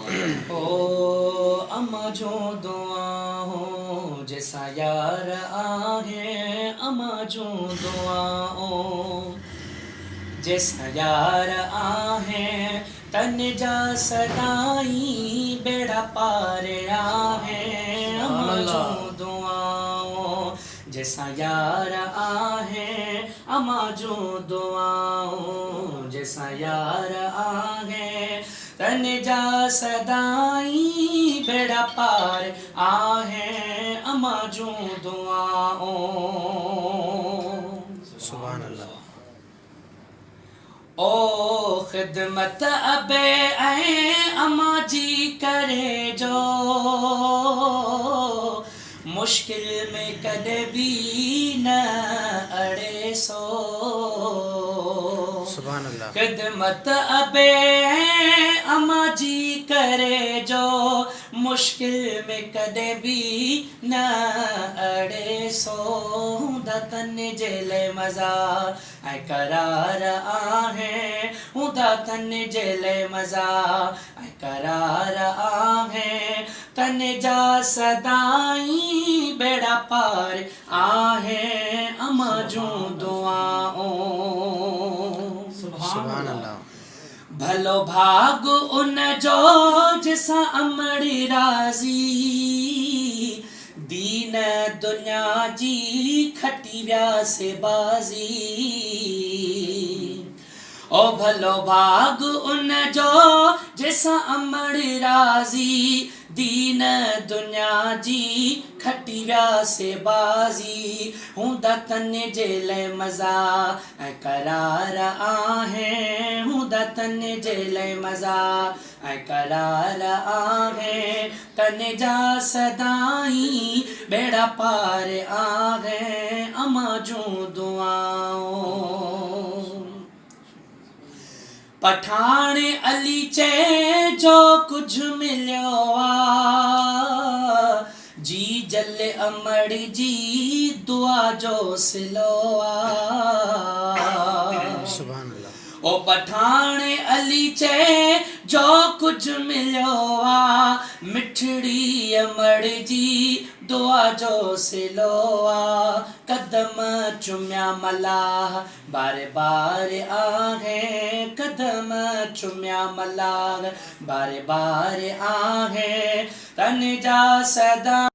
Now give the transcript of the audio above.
ओ अम्मा जो दुआ हो जैसा यार आहे अम्मा जो दुआ हो जैसा यार आहे तन जा सदाई बेड़ा पार आहे अम्मा जो दुआ हो जैसा यार आहे अम्मा जो दुआ हो जैसा यार आहे तन जा सदाई बेड़ा पार आहे अम्मा जो दुआओ सुभान अल्लाह। ओ खिदमत अबे ऐं अम्मा जी करे जो मुश्किल में कदे भी न अड़े सो सुभान अल्लाह। खिदमत अबे अम्मा जी करे जो मुश्किल में कदे भी न अड़े सो दतन जेले मज़ा ऐं करार आहे दतन जेले मज़ा ऐं करार आहे तन जा सदाई बेड़ा पार आहे अम्मा जूं दुआओं सुभान अल्लाह। भलो भाग उन जो जिसा अमड़ी राज़ी दीन दुनिया जी खटी व्यासे बाज़ी ओ भलो भाग उन जो जिसा अमड़ी राज़ी दीन दुनिया जी खटी व्यासे बाज़ी हूंदा तन जेले मज़ा ऐं करार आहे हूंदा तन जेले मज़ा ऐं करार आहे तन जा सदाई बेड़ा पार आहे अम्मा जूं दुआओं पठान अली चए जो कुछ मिलियो आ जी जले अमड़ जी दुआ जो सिलो आ सुभान अल्लाह। ओ पठान अली चए जो कुछ मिलियो आ मिठड़ी अमड़ जी दुआ जो सिलो आ कदम चुम्या मलाह बारे बारे आहे कदम चुम्या मलाह बारे बारे आहे तन जा सदा